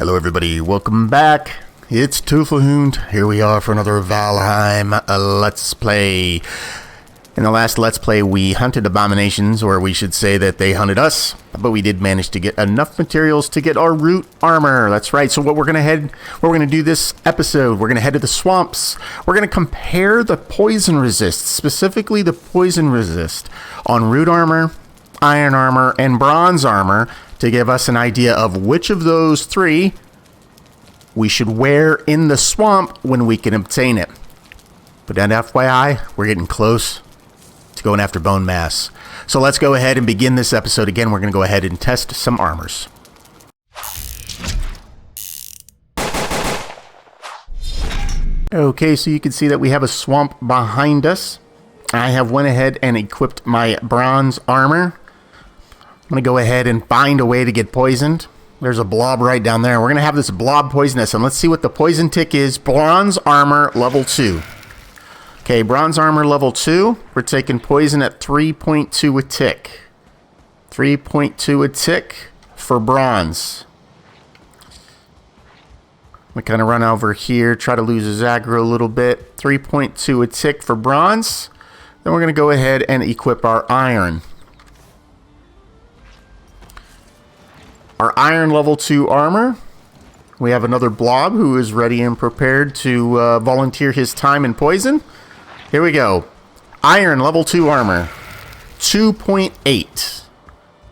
Hello everybody, welcome back. It's Tufahund. Here we are for another Valheim Let's Play. In the last Let's Play we hunted abominations, or we should say that they hunted us, but we did manage to get enough materials to get our root armor. That's right. So what we're going to do this episode, we're going to head to the swamps. We're going to compare the poison resist, specifically the poison resist on root armor, iron armor, and bronze armor, to give us an idea of which of those three we should wear in the swamp when we can obtain it. But then FYI, we're getting close to going after Bonemass. So let's go ahead and begin this episode. Again, we're going to go ahead and test some armors. Okay, so you can see that we have a swamp behind us. I have went ahead and equipped my bronze armor. I'm going to go ahead and find a way to get poisoned. There's a blob right down there. We're going to have this blob poisonous, and let's see what the poison tick is. Bronze armor level 2. Okay, bronze armor level 2. We're taking poison at 3.2 a tick. 3.2 a tick for bronze. We kind of run over here, try to lose his aggro a little bit. 3.2 a tick for bronze. Then we're going to go ahead and equip our iron. Our iron level 2 armor. We have another blob who is ready and prepared to volunteer his time in poison. Here we go. Iron level 2 armor. 2.8.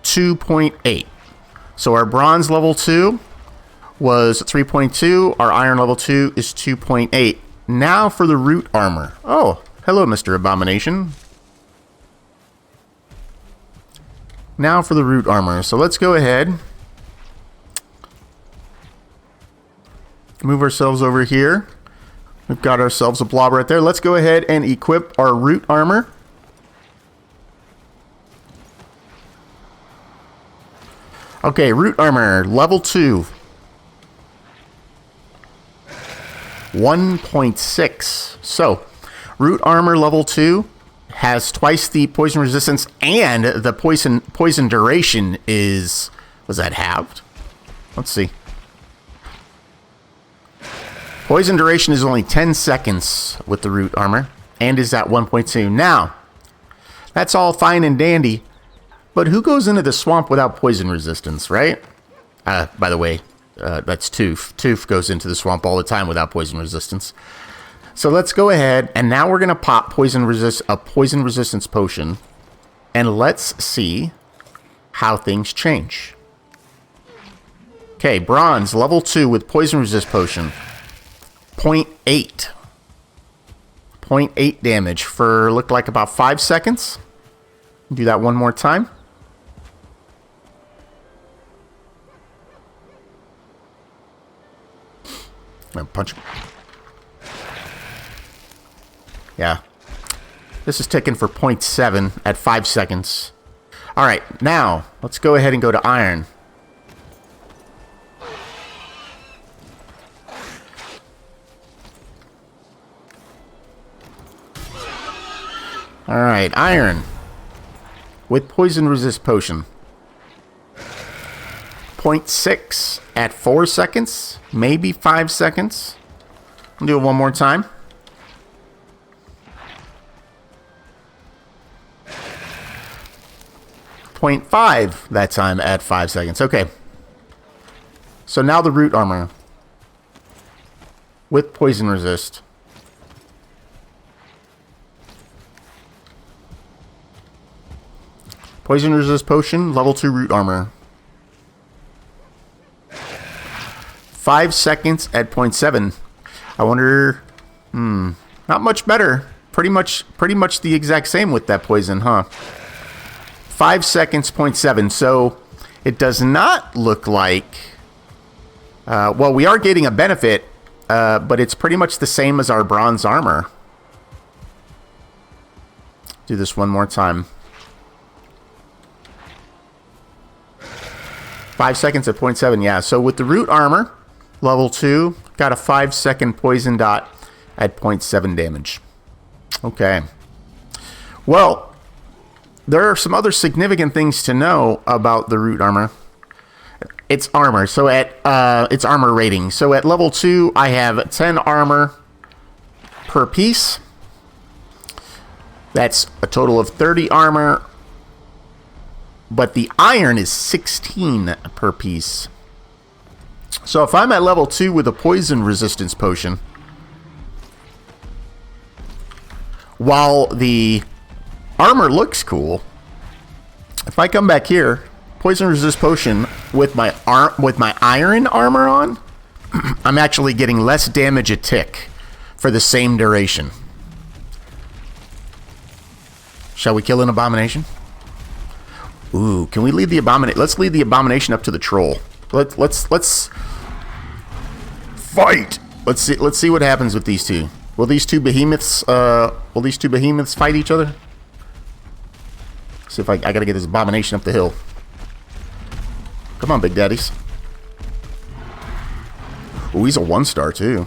2.8. So our bronze level 2 was 3.2. Our iron level 2 is 2.8. Now for the root armor. Oh, hello, Mr. Abomination. Now for the root armor. So let's go ahead. Move ourselves over here. We've got ourselves a blob right there. Let's go ahead and equip our root armor. Okay, root armor, level 2. 1.6. So, root armor level 2 has twice the poison resistance, and the poison duration is... was that halved? Let's see. Poison duration is only 10 seconds with the root armor, and is at 1.2. Now, that's all fine and dandy, but who goes into the swamp without poison resistance, right? By the way, that's Toof. Toof goes into the swamp all the time without poison resistance. So let's go ahead, and now we're going to pop a poison resistance potion, and let's see how things change. Okay, bronze, level 2 with poison resist potion. 0.8. 0.8 damage for, looked like about 5 seconds. Do that one more time. I'm gonna punch him. Yeah. This is ticking for 0.7 at 5 seconds. Alright, now, let's go ahead and go to iron. Alright, iron with poison resist potion. 0.6 at 4 seconds, maybe 5 seconds. I'll do it one more time. .5 that time at 5 seconds. Okay. So now the root armor with poison resist. Poison resist potion, level 2 root armor. 5 seconds at 0.7. I wonder, not much better. Pretty much the exact same with that poison, huh? 5 seconds, 0.7. So it does not look like, well, we are getting a benefit, but it's pretty much the same as our bronze armor. Do this one more time. 5 seconds at 0.7, yeah. So with the root armor, level 2, got a 5 second poison dot at 0.7 damage. Okay. Well, there are some other significant things to know about the root armor. It's armor. So at it's armor rating. So at level 2, I have 10 armor per piece. That's a total of 30 armor. But the iron is 16 per piece. So if I'm at level 2 with a poison resistance potion, while the armor looks cool, if I come back here, poison resist potion with my iron armor on, I'm actually getting less damage a tick for the same duration. Shall we kill an abomination? Ooh, can we lead the abomination? Let's lead the abomination up to the troll. Let's fight. Let's see what happens with these two. Will these two behemoths fight each other? See if I gotta get this abomination up the hill. Come on, big daddies. Ooh, he's a 1-star too.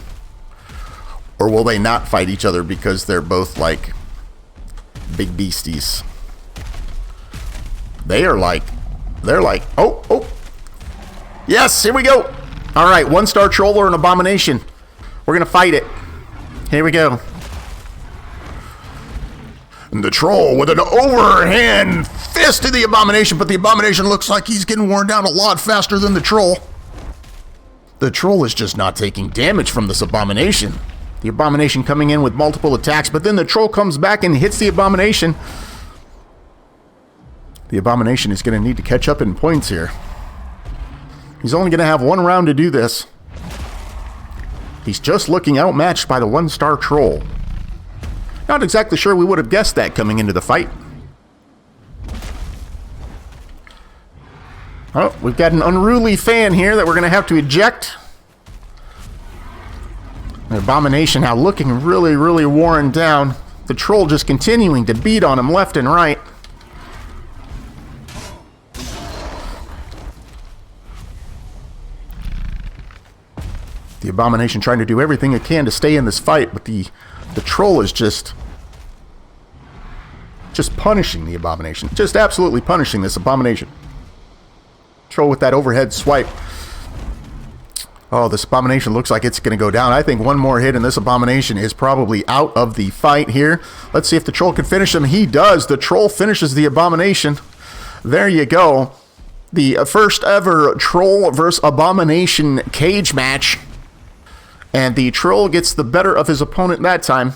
Or will they not fight each other because they're both like big beasties? They're like, oh. Yes, here we go. All right, 1-star troll or an abomination. We're going to fight it. Here we go. And the troll with an overhand fist to the abomination, but the abomination looks like he's getting worn down a lot faster than the troll. The troll is just not taking damage from this abomination. The abomination coming in with multiple attacks, but then the troll comes back and hits the abomination. The abomination is going to need to catch up in points here. He's only going to have 1 round to do this. He's just looking outmatched by the 1-star troll. Not exactly sure we would have guessed that coming into the fight. Oh, we've got an unruly fan here that we're going to have to eject. The abomination now looking really, really worn down. The troll just continuing to beat on him left and right. The abomination trying to do everything it can to stay in this fight, but the troll is just punishing the abomination. Just absolutely punishing this abomination. Troll with that overhead swipe. Oh, this abomination looks like it's going to go down. I think one more hit and this abomination is probably out of the fight here. Let's see if the troll can finish him. He does. The troll finishes the abomination. There you go. The first ever troll versus abomination cage match. And the troll gets the better of his opponent that time.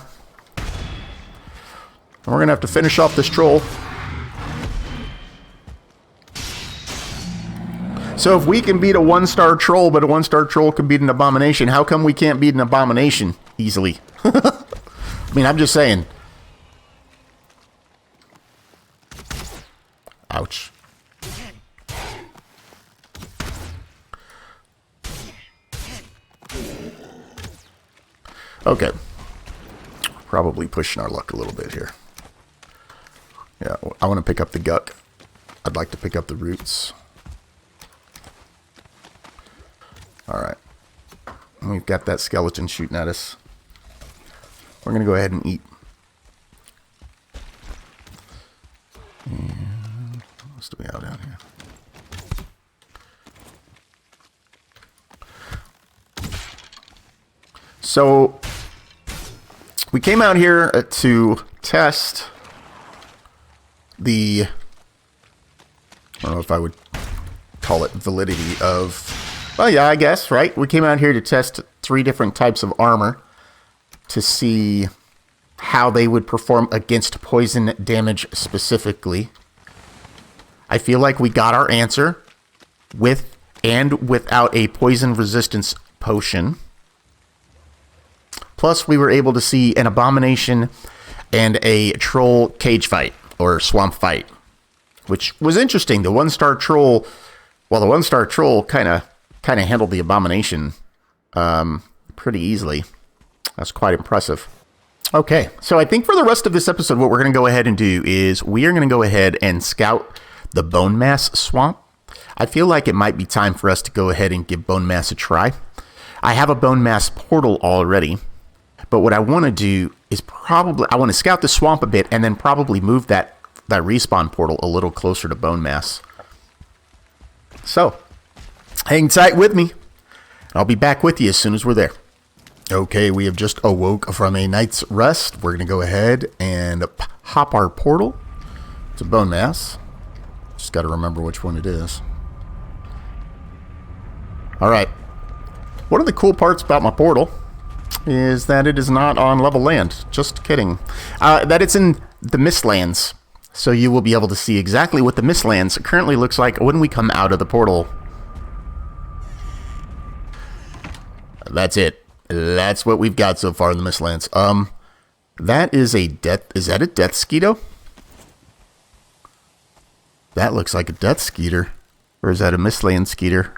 We're going to have to finish off this troll. So if we can beat a 1-star troll, but a 1-star troll can beat an abomination, how come we can't beat an abomination easily? I mean, I'm just saying. Ouch. Okay. Probably pushing our luck a little bit here. Yeah, I want to pick up the gut. I'd like to pick up the roots. Alright. We've got that skeleton shooting at us. We're going to go ahead and eat. And what else do we have down here? So, we came out here to test the, I don't know if I would call it validity of, well, yeah, I guess, right? We came out here to test 3 different types of armor to see how they would perform against poison damage specifically. I feel like we got our answer with and without a poison resistance potion. Plus, we were able to see an abomination and a troll cage fight, or swamp fight, which was interesting. The 1-star troll, well, the 1-star troll kind of handled the abomination pretty easily. That's quite impressive. Okay, so I think for the rest of this episode, what we're going to go ahead and do is we are going to go ahead and scout the Bonemass swamp. I feel like it might be time for us to go ahead and give Bonemass a try. I have a Bonemass portal already. But what I want to do is I want to scout the swamp a bit and then probably move that respawn portal a little closer to Bonemass. So, Hang tight with me. I'll be back with you as soon as we're there. Okay, we have just awoke from a night's rest. We're going to go ahead and hop our portal to Bonemass. Just got to remember which one it is. All right. One of the cool parts about my portal is that it is not on level land. Just kidding. That it's in the Mistlands. So you will be able to see exactly what the Mistlands currently looks like when we come out of the portal. That's it. That's what we've got so far in the Mistlands. That is a death. Is that a death skeeto? That looks like a death skeeter. Or is that a Mistland skeeter?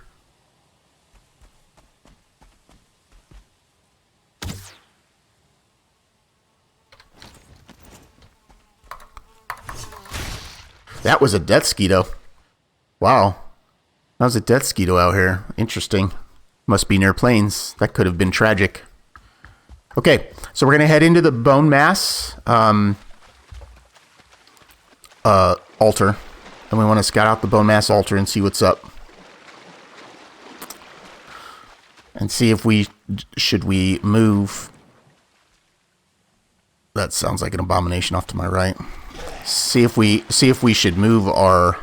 That was a death skeeto. Wow. That was a death skeeto out here. Interesting. Must be near plains. That could have been tragic. Okay, so we're going to head into the Bonemass altar. And we want to scout out the Bonemass altar and see what's up. And see if we... Should we move... That sounds like an abomination off to my right. See if we should move our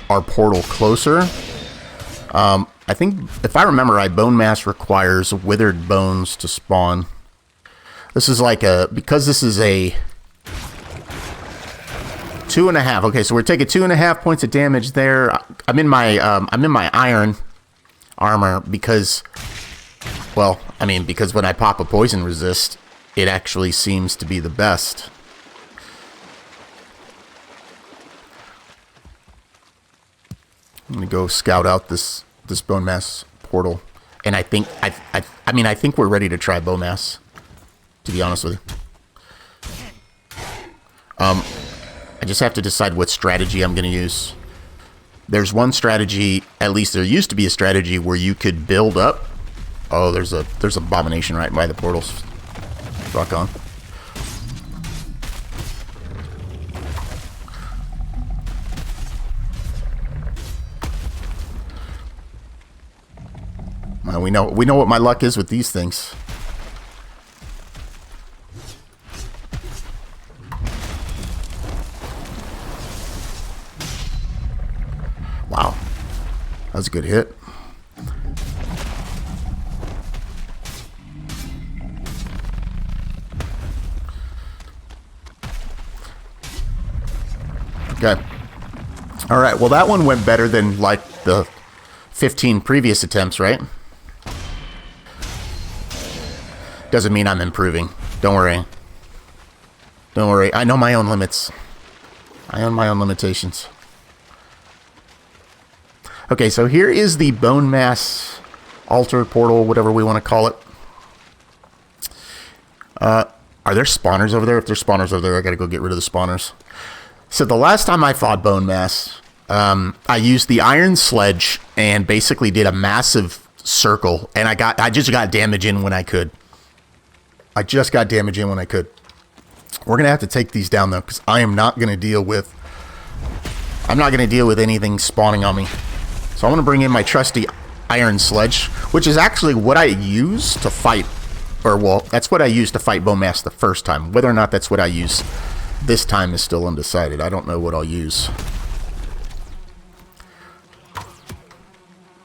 portal closer. I think, if I remember right, Bonemass requires withered bones to spawn. This is like because this is a 2.5. Okay, so we're taking 2.5 points of damage there. I'm in my iron armor because, well, I mean, because when I pop a poison resist, it actually seems to be the best. I'm gonna go scout out this Bonemass portal, and I think I think we're ready to try Bonemass, to be honest with you. I just have to decide what strategy I'm gonna use. There's one strategy, at least there used to be a strategy where you could build up. Oh, there's Abomination right by the portals. Rock on. We know what my luck is with these things. Wow. That was a good hit. Okay. All right. Well, that one went better than like the 15 previous attempts, right? Doesn't mean I'm improving. Don't worry. Don't worry. I know my own limits. I own my own limitations. Okay, so here is the Bonemass altar portal, whatever we want to call it. Are there spawners over there? If there's spawners over there, I gotta go get rid of the spawners. So the last time I fought Bonemass, I used the iron sledge and basically did a massive circle, and I just got damage in when I could. I just got damage in when I could. We're going to have to take these down, though, because I am not going to deal with... I'm not going to deal with anything spawning on me. So I'm going to bring in my trusty iron sledge, which is actually what I used to fight... Or, well, that's what I used to fight Bonemass the first time. Whether or not that's what I use this time is still undecided. I don't know what I'll use.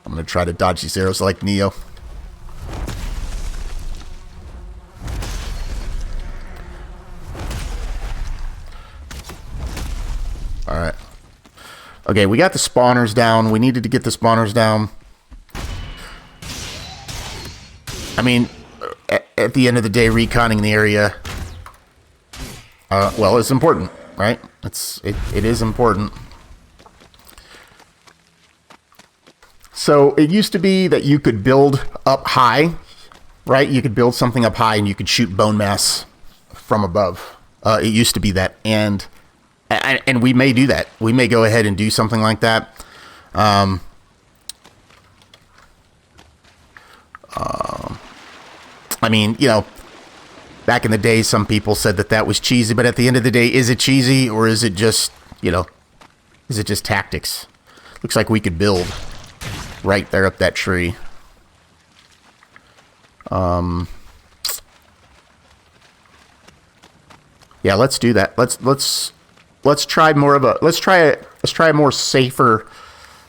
I'm going to try to dodge these arrows like Neo. Alright. Okay, we got the spawners down. We needed to get the spawners down. I mean, at the end of the day, reconning the area, well, it's important, right? It is important. So it used to be that you could build up high, right? You could build something up high and you could shoot Bonemass from above. It used to be that, and we may do that. We may go ahead and do something like that. I mean, you know, back in the day, some people said that that was cheesy, but at the end of the day, is it cheesy or is it just, you know, is it just tactics? Looks like we could build. right there up that tree. Yeah, let's do that. Let's try a more safer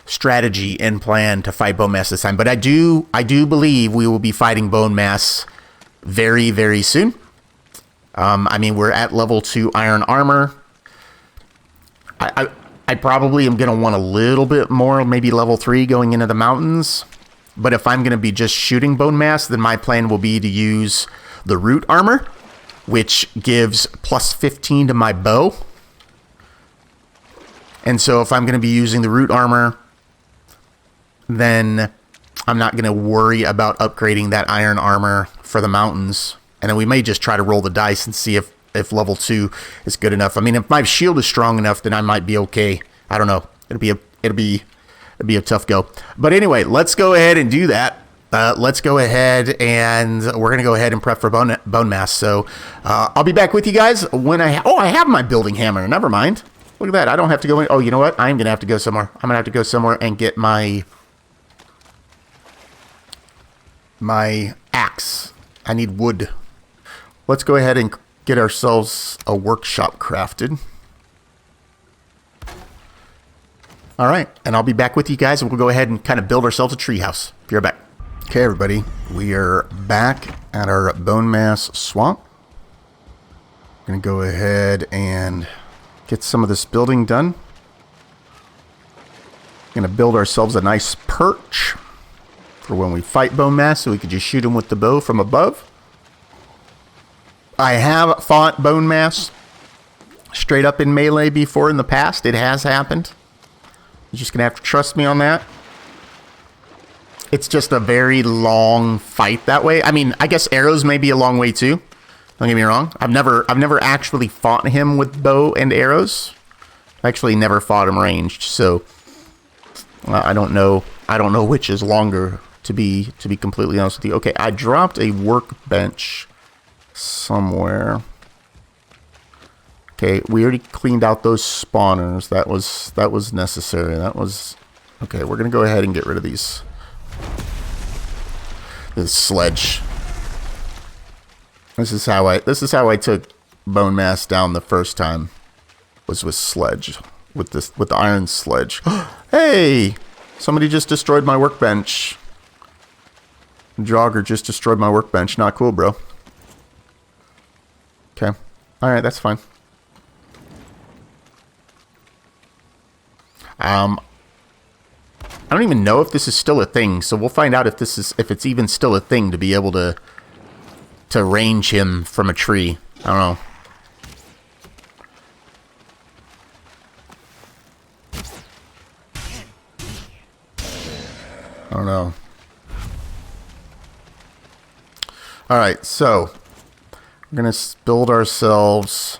strategy and plan to fight Bonemass this time. But I do believe we will be fighting Bonemass very, very soon. I mean, we're at level 2 iron armor. I probably am going to want a little bit more, maybe level 3 going into the mountains. But if I'm going to be just shooting Bonemass, then my plan will be to use the root armor, which gives plus 15 to my bow. And so if I'm going to be using the root armor, then I'm not going to worry about upgrading that iron armor for the mountains. And then we may just try to roll the dice and see if level 2 is good enough. I mean, if my shield is strong enough, then I might be okay. I don't know. It'll be a tough go. But anyway, let's go ahead and do that. Let's go ahead and we're going to go ahead and prep for Bonemass. So I'll be back with you guys when I have my building hammer. Never mind. Look at that. I don't have to go in. Oh, you know what? I'm going to have to go somewhere. I'm going to have to go somewhere and get my axe. I need wood. Let's go ahead and get ourselves a workshop crafted. All right, and I'll be back with you guys, and we'll go ahead and kind of build ourselves a treehouse. Be right back. Okay, everybody, we are back at our Bonemass swamp. I'm going to go ahead and get some of this building done. Going to build ourselves a nice perch for when we fight Bonemass, so we can just shoot him with the bow from above. I have fought Bonemass straight up in melee before in the past. It has happened. You're just going to have to trust me on that. It's just a very long fight that way. I mean, I guess arrows may be a long way too. Don't get me wrong. I've never actually fought him with bow and arrows. I actually never fought him ranged, so I don't know which is longer, to be completely honest with you. Okay, I dropped a workbench somewhere. Okay, we already cleaned out those spawners. That was necessary. That was okay. We're gonna go ahead and get rid of this sledge. This is how I took Bonemass down the first time. Was with sledge, with the iron sledge. Hey, somebody just destroyed my workbench. Jogger just destroyed my workbench. Not cool, bro. Okay, all right, that's fine. I don't even know if this is still a thing, so we'll find out if it's even still a thing to be able to range him from a tree. I don't know. I don't know. All right, so we're gonna build ourselves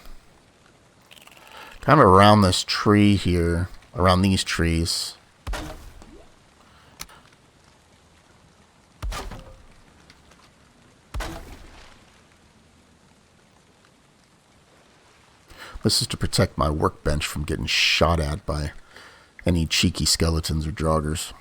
kind of around this tree here. Around these trees. This is to protect my workbench from getting shot at by any cheeky skeletons or joggers.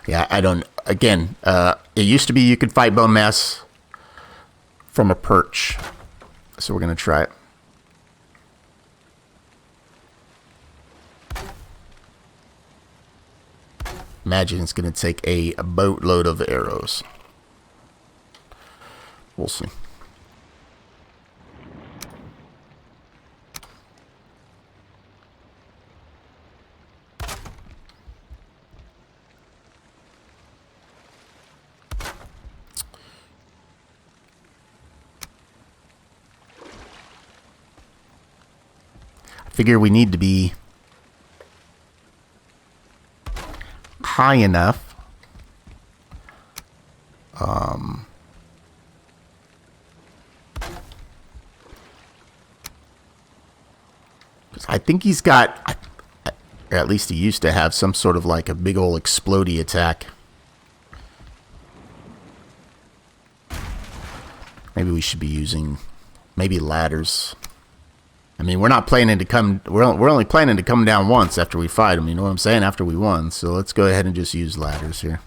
Yeah, I don't... Again, it used to be you could fight Bonemass from a perch. So we're going to try it. Imagine it's going to take a boatload of arrows. We'll see. Figure we need to be high enough I think he's got, or at least he used to have, some sort of like a big old explodey attack. Maybe we should be using maybe ladders. I mean, we're not planning to come. We're only planning to come down once after we fight them. You know what I'm saying? After we won, so let's go ahead and just use ladders here.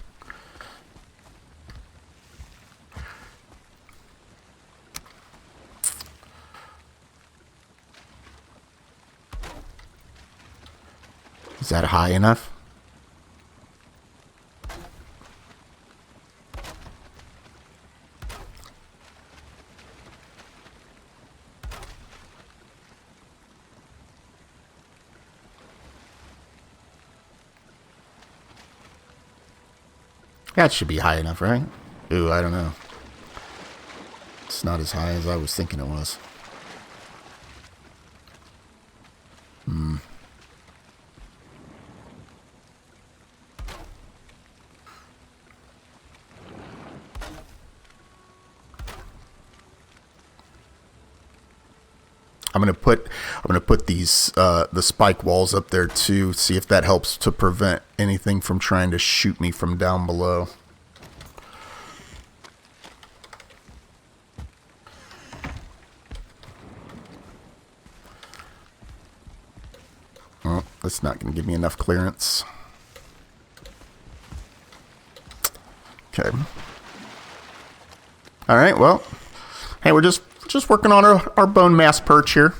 Is that high enough? That should be high enough, right? Ooh, I don't know. It's not as high as I was thinking it was. I'm gonna put these the spike walls up there too. See if that helps to prevent anything from trying to shoot me from down below. Oh, that's not gonna give me enough clearance. Okay. All right. Well, hey, we're just working on our bone mass perch here.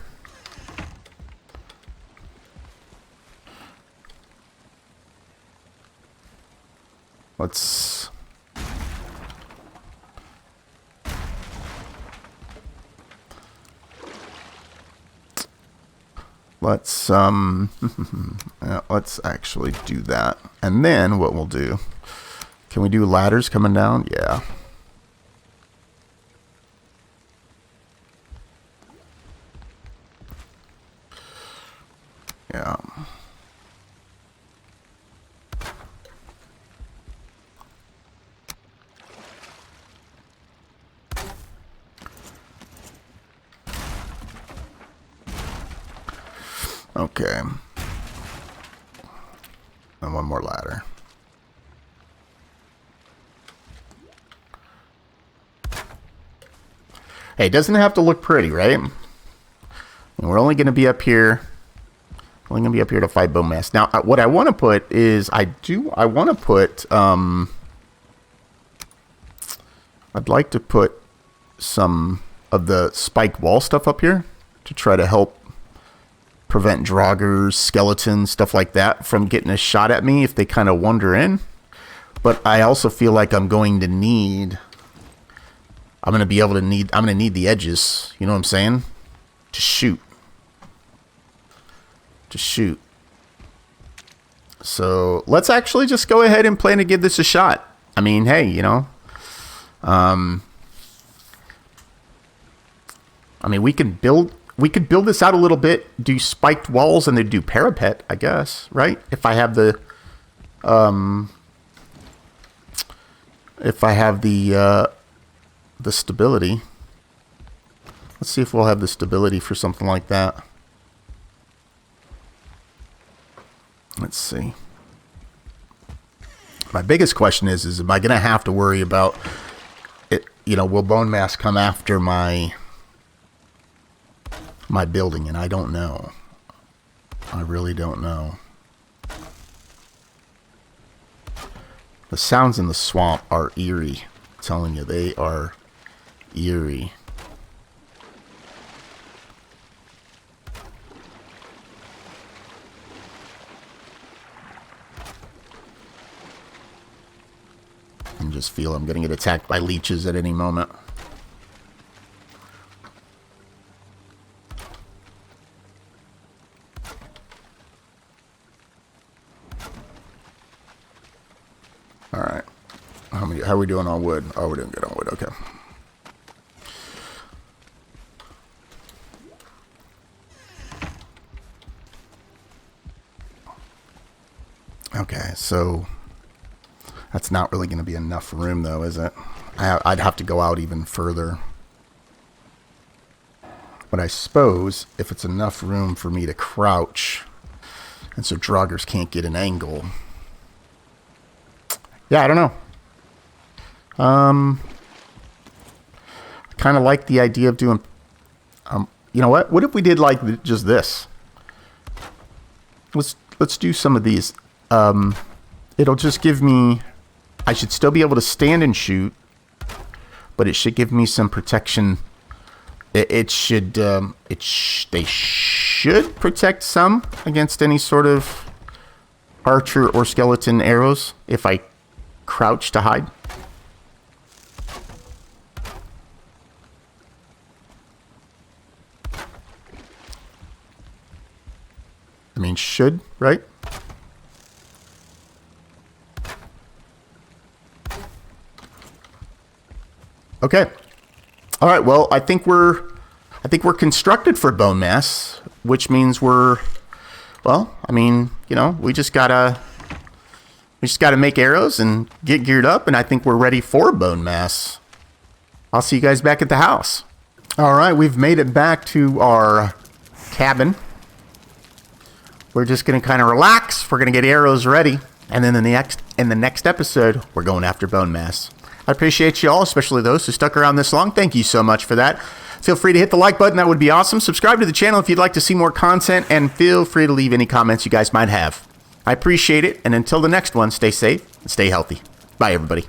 Let's yeah, let's actually do that. And then what we'll do, can we do ladders coming down? Yeah. Yeah. Okay. And one more ladder. Hey, it doesn't have to look pretty, right? And we're only going to be up here. Only going to be up here to fight Bonemass. Now, what I want to put is, I want to put, I'd like to put some of the spike wall stuff up here to try to help prevent draugrs, skeletons, stuff like that from getting a shot at me if they kind of wander in. But I also feel like I'm going to need the edges, you know what I'm saying? To shoot. So let's actually just go ahead and plan to give this a shot. I mean, hey, you know, I mean, we could build this out a little bit, do spiked walls, and then do parapet, I guess, right? If I have the stability. Let's see if we'll have the stability for something like that. Let's see. My biggest question is am I going to have to worry about it? You know, will Bonemass come after my building? And I don't know. I really don't know. The sounds in the swamp are eerie. I'm telling you, they are eerie. I can just feel I'm going to get attacked by leeches at any moment. All right. How are we doing on wood? Oh, we're doing good on wood. Okay. Okay, so that's not really going to be enough room, though, is it? I'd have to go out even further. But I suppose if it's enough room for me to crouch, and so draugrs can't get an angle. Yeah, I don't know. I kind of like the idea of doing... you know what? What if we did like just this? Let's do some of these. It'll just give me... I should still be able to stand and shoot, but it should give me some protection. They should protect some against any sort of archer or skeleton arrows if I crouch to hide. I mean, should, right? Okay. All right. Well, I think we're constructed for Bonemass, which means well, I mean, you know, we just gotta make arrows and get geared up, and I think we're ready for Bonemass. I'll see you guys back at the house. All right, we've made it back to our cabin. We're just gonna kind of relax. We're gonna get arrows ready, and then in the next episode, we're going after Bonemass. I appreciate you all, especially those who stuck around this long. Thank you so much for that. Feel free to hit the like button. That would be awesome. Subscribe to the channel if you'd like to see more content, and feel free to leave any comments you guys might have. I appreciate it, and until the next one, stay safe and stay healthy. Bye, everybody.